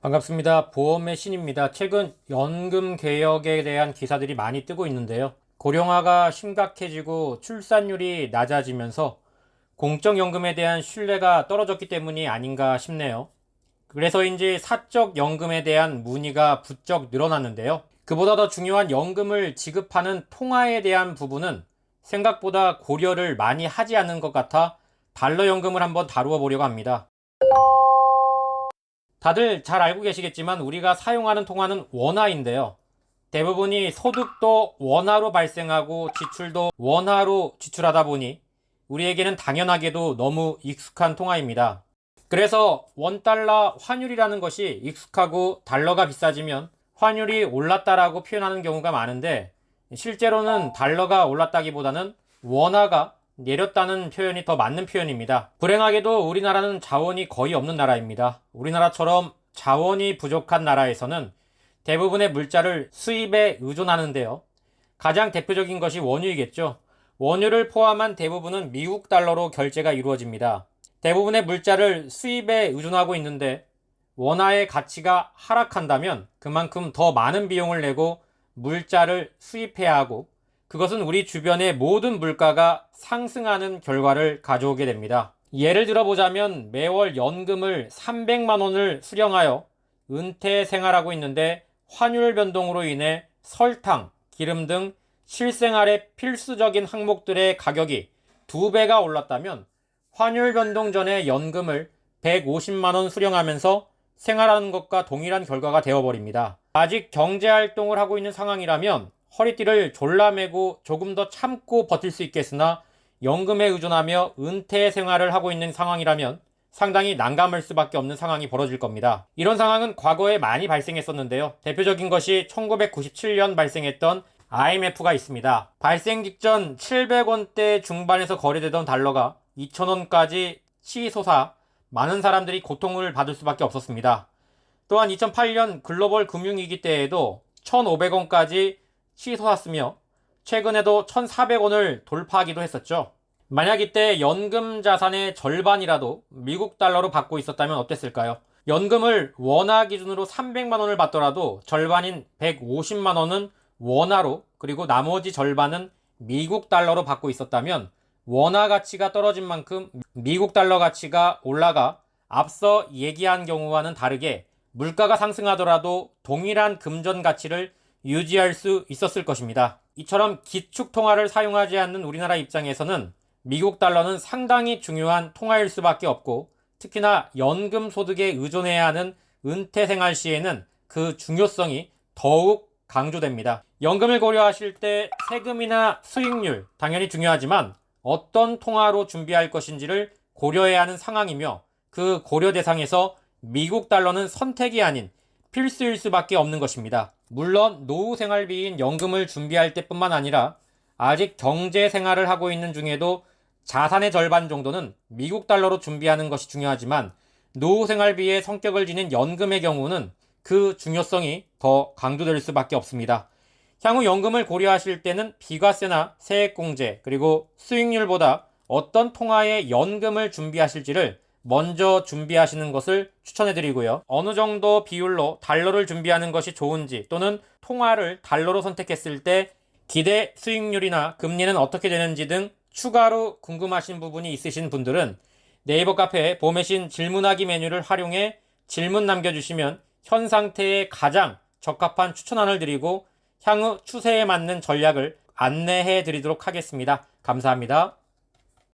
반갑습니다. 보험의 신입니다. 최근 연금 개혁에 대한 기사들이 많이 뜨고 있는데요. 고령화가 심각해지고 출산율이 낮아지면서 공적연금에 대한 신뢰가 떨어졌기 때문이 아닌가 싶네요. 그래서인지 사적연금에 대한 문의가 부쩍 늘어났는데요. 그보다 더 중요한 연금을 지급하는 통화에 대한 부분은 생각보다 고려를 많이 하지 않는 것 같아 달러연금을 한번 다루어 보려고 합니다. 다들 잘 알고 계시겠지만 우리가 사용하는 통화는 원화인데요. 대부분이 소득도 원화로 발생하고 지출도 원화로 지출하다 보니 우리에게는 당연하게도 너무 익숙한 통화입니다. 그래서 원달러 환율이라는 것이 익숙하고 달러가 비싸지면 환율이 올랐다라고 표현하는 경우가 많은데, 실제로는 달러가 올랐다기보다는 원화가 내렸다는 표현이 더 맞는 표현입니다. 불행하게도 우리나라는 자원이 거의 없는 나라입니다. 우리나라처럼 자원이 부족한 나라에서는 대부분의 물자를 수입에 의존하는데요. 가장 대표적인 것이 원유이겠죠. 원유를 포함한 대부분은 미국 달러로 결제가 이루어집니다. 대부분의 물자를 수입에 의존하고 있는데 원화의 가치가 하락한다면 그만큼 더 많은 비용을 내고 물자를 수입해야 하고, 그것은 우리 주변의 모든 물가가 상승하는 결과를 가져오게 됩니다. 예를 들어보자면 매월 연금을 300만 원을 수령하여 은퇴 생활하고 있는데 환율 변동으로 인해 설탕, 기름 등 실생활의 필수적인 항목들의 가격이 2배가 올랐다면 환율 변동 전에 연금을 150만 원 수령하면서 생활하는 것과 동일한 결과가 되어버립니다. 아직 경제활동을 하고 있는 상황이라면 허리띠를 졸라매고 조금 더 참고 버틸 수 있겠으나, 연금에 의존하며 은퇴 생활을 하고 있는 상황이라면 상당히 난감할 수밖에 없는 상황이 벌어질 겁니다. 이런 상황은 과거에 많이 발생했었는데요. 대표적인 것이 1997년 발생했던 IMF가 있습니다. 발생 직전 700원대 중반에서 거래되던 달러가 2,000원까지 치솟아 많은 사람들이 고통을 받을 수밖에 없었습니다. 또한 2008년 글로벌 금융위기 때에도 1,500원까지 치솟았으며 최근에도 1,400원을 돌파하기도 했었죠. 만약 이때 연금 자산의 절반이라도 미국 달러로 받고 있었다면 어땠을까요? 연금을 원화 기준으로 300만 원을 받더라도 절반인 150만 원은 원화로, 그리고 나머지 절반은 미국 달러로 받고 있었다면 원화 가치가 떨어진 만큼 미국 달러 가치가 올라가 앞서 얘기한 경우와는 다르게 물가가 상승하더라도 동일한 금전 가치를 유지할 수 있었을 것입니다. 이처럼 기축통화를 사용하지 않는 우리나라 입장에서는 미국 달러는 상당히 중요한 통화일 수밖에 없고, 특히나 연금 소득에 의존해야 하는 은퇴 생활 시에는 그 중요성이 더욱 강조됩니다. 연금을 고려하실 때 세금이나 수익률 당연히 중요하지만 어떤 통화로 준비할 것인지를 고려해야 하는 상황이며, 그 고려 대상에서 미국 달러는 선택이 아닌 필수일 수밖에 없는 것입니다. 물론 노후 생활비인 연금을 준비할 때뿐만 아니라 아직 경제 생활을 하고 있는 중에도 자산의 절반 정도는 미국 달러로 준비하는 것이 중요하지만, 노후 생활비의 성격을 지닌 연금의 경우는 그 중요성이 더 강조될 수밖에 없습니다. 향후 연금을 고려하실 때는 비과세나 세액공제, 그리고 수익률보다 어떤 통화의 연금을 준비하실지를 먼저 준비하시는 것을 추천해드리고요. 어느 정도 비율로 달러를 준비하는 것이 좋은지, 또는 통화를 달러로 선택했을 때 기대 수익률이나 금리는 어떻게 되는지 등 추가로 궁금하신 부분이 있으신 분들은 네이버 카페 보험의 신 질문하기 메뉴를 활용해 질문 남겨주시면 현 상태에 가장 적합한 추천안을 드리고 향후 추세에 맞는 전략을 안내해 드리도록 하겠습니다. 감사합니다.